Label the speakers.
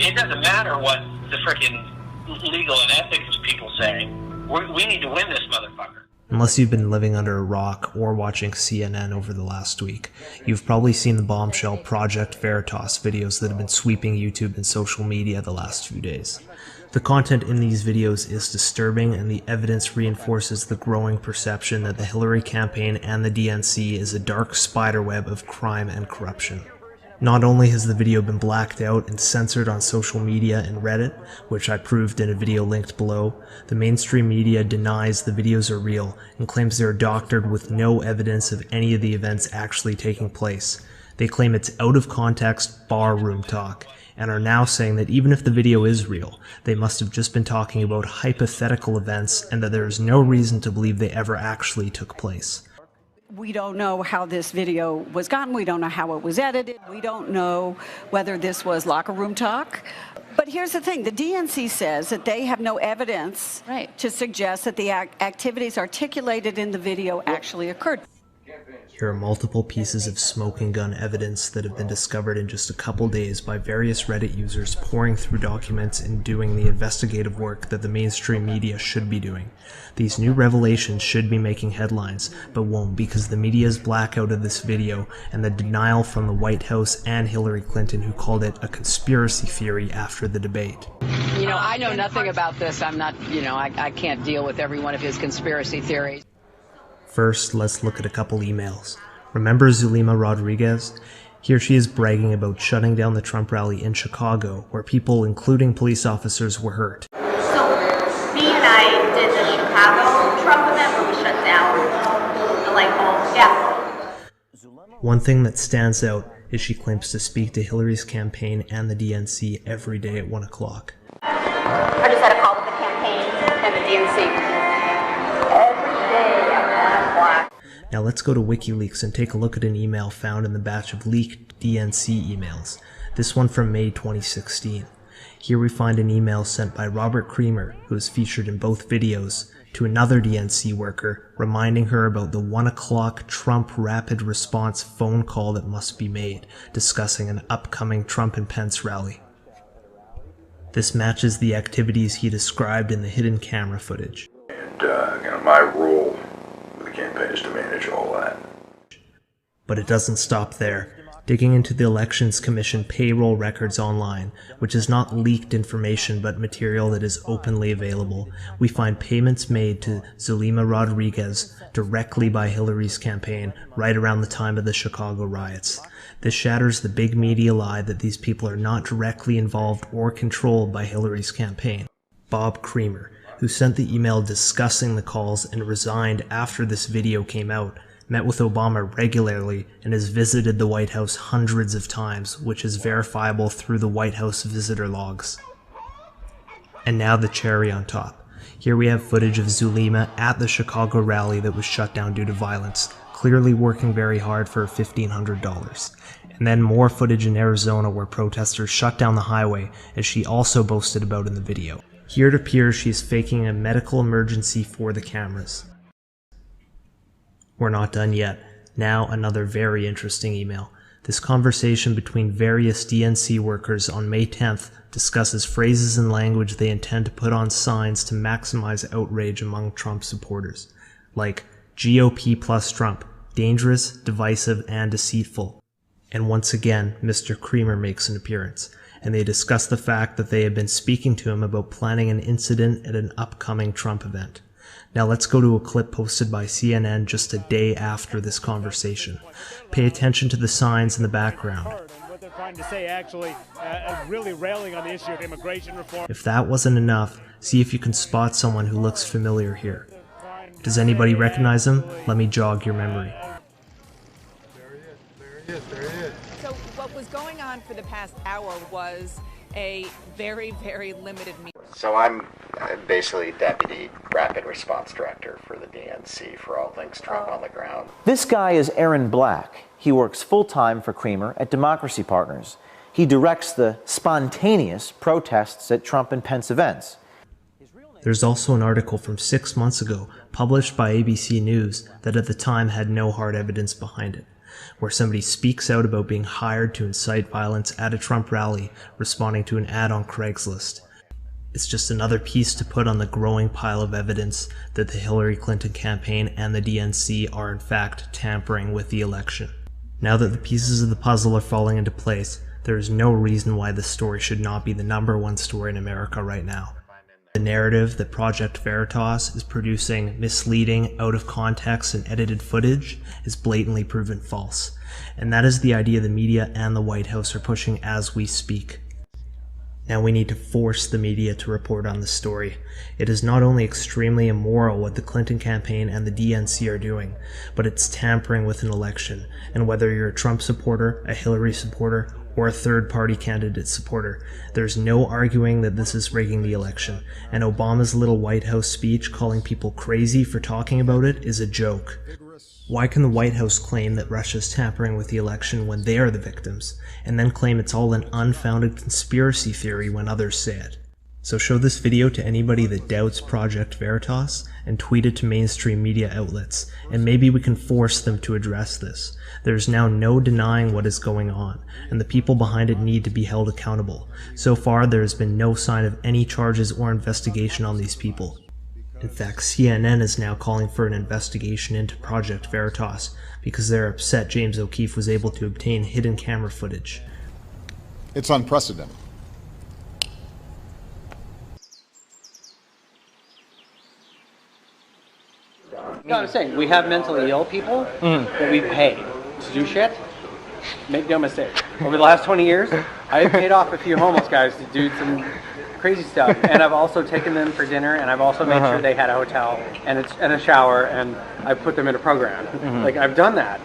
Speaker 1: it doesn't matter what the frickin' legal and ethics people say. We need to win this motherfucker.
Speaker 2: Unless you've been living under a rock or watching CNN over the last week, you've probably seen the bombshell Project Veritas videos that have been sweeping YouTube and social media the last few days. The content in these videos is disturbing, and the evidence reinforces the growing perception that the Hillary campaign and the DNC is a dark spiderweb of crime and corruption. Not only has the video been blacked out and censored on social media and Reddit, which I proved in a video linked below, the mainstream media denies the videos are real and claims they're doctored with no evidence of any of the events actually taking place. They claim it's out of context barroom talk, and are now saying that even if the video is real, they must have just been talking about hypothetical events and that there is no reason to believe they ever actually took place.
Speaker 3: We don't know how this video was gotten. We don't know how it was edited. We don't know whether this was locker room talk. But here's the thing. The DNC says that they have no evidence to suggest that the activities articulated in the video actually occurred.
Speaker 2: Here are multiple pieces of smoking gun evidence that have been discovered in just a couple days by various Reddit users pouring through documents and doing the investigative work that the mainstream media should be doing. These new revelations should be making headlines, but won't because the media's blackout of this video and the denial from the White House and Hillary Clinton, who called it a conspiracy theory after the debate.
Speaker 4: You know, I know nothing about this. I'm not, I can't deal with every one of his conspiracy theories.
Speaker 2: First, let's look at a couple emails. Remember Zulema Rodriguez? Here she is bragging about shutting down the Trump rally in Chicago, where people, including police officers, were hurt.
Speaker 5: So, B and I did the Chicago Trump event where we shut down the light bulbs. Yeah.
Speaker 2: One thing that stands out is she claims to speak to Hillary's campaign and the DNC every day at 1 o'clock.
Speaker 5: I just had a call with the campaign and the DNC.
Speaker 2: Now let's go to WikiLeaks and take a look at an email found in the batch of leaked DNC emails, this one from May 2016. Here we find an email sent by Robert Creamer, who is featured in both videos, to another DNC worker, reminding her about the 1 o'clock Trump rapid response phone call that must be made, discussing an upcoming Trump and Pence rally. This matches the activities he described in the hidden camera footage.
Speaker 6: And my role campaign is to manage all that.
Speaker 2: But it doesn't stop there. Digging into the Elections Commission payroll records online, which is not leaked information but material that is openly available, we find payments made to Zulema Rodriguez directly by Hillary's campaign right around the time of the Chicago riots. This shatters the big media lie that these people are not directly involved or controlled by Hillary's campaign. Bob Creamer, who sent the email discussing the calls and resigned after this video came out, met with Obama regularly and has visited the White House hundreds of times, which is verifiable through the White House visitor logs. And now the cherry on top. Here we have footage of Zulema at the Chicago rally that was shut down due to violence, clearly working very hard for $1,500. And then more footage in Arizona where protesters shut down the highway, as she also boasted about in the video. Here it appears she's faking a medical emergency for the cameras. We're not done yet. Now another very interesting email. This conversation between various DNC workers on May 10th discusses phrases and language they intend to put on signs to maximize outrage among Trump supporters, like GOP plus Trump, dangerous, divisive, and deceitful. And once again, Mr. Creamer makes an appearance, and they discuss the fact that they have been speaking to him about planning an incident at an upcoming Trump event. Now let's go to a clip posted by CNN just a day after this conversation. Pay attention to the signs in the background.
Speaker 7: What they're trying to say actually really railing on the issue of immigration reform.
Speaker 2: If that wasn't enough, see if you can spot someone who looks familiar here. Does anybody recognize him? Let me jog your memory.
Speaker 8: There he is. So what was going on for the past hour was a very, very limited meeting.
Speaker 9: So I'm basically Deputy Rapid Response Director for the DNC for all things Trump on the ground.
Speaker 10: This guy is Aaron Black. He works full-time for Creamer at Democracy Partners. He directs the spontaneous protests at Trump and Pence events.
Speaker 2: There's also an article from 6 months ago, published by ABC News, that at the time had no hard evidence behind it. where somebody speaks out about being hired to incite violence at a Trump rally, responding to an ad on Craigslist. It's just another piece to put on the growing pile of evidence that the Hillary Clinton campaign and the DNC are in fact tampering with the election. Now that the pieces of the puzzle are falling into place, there is no reason why this story should not be the #1 story in America right now. The narrative that Project Veritas is producing misleading, out of context, and edited footage is blatantly proven false. And that is the idea the media and the White House are pushing as we speak. Now we need to force the media to report on this story. It is not only extremely immoral what the Clinton campaign and the DNC are doing, but it's tampering with an election. And whether you're a Trump supporter, a Hillary supporter, or a third-party candidate supporter, there's no arguing that this is rigging the election. And Obama's little White House speech calling people crazy for talking about it is a joke. Why can the White House claim that Russia's tampering with the election when they are the victims, and then claim it's all an unfounded conspiracy theory when others say it? So show this video to anybody that doubts Project Veritas, and tweet it to mainstream media outlets, and maybe we can force them to address this. There's now no denying what is going on, and the people behind it need to be held accountable. So far, there has been no sign of any charges or investigation on these people. In fact, CNN is now calling for an investigation into Project Veritas because they're upset James O'Keefe was able to obtain hidden camera footage.
Speaker 11: It's unprecedented.
Speaker 12: No, I'm saying we have mentally ill people that we pay to do shit. Make no mistake. Over the last 20 years, I've paid off a few homeless guys to do some crazy stuff, and I've also taken them for dinner, and I've also made sure they had a hotel and a shower, and I've put them in a program. Like, I've done that.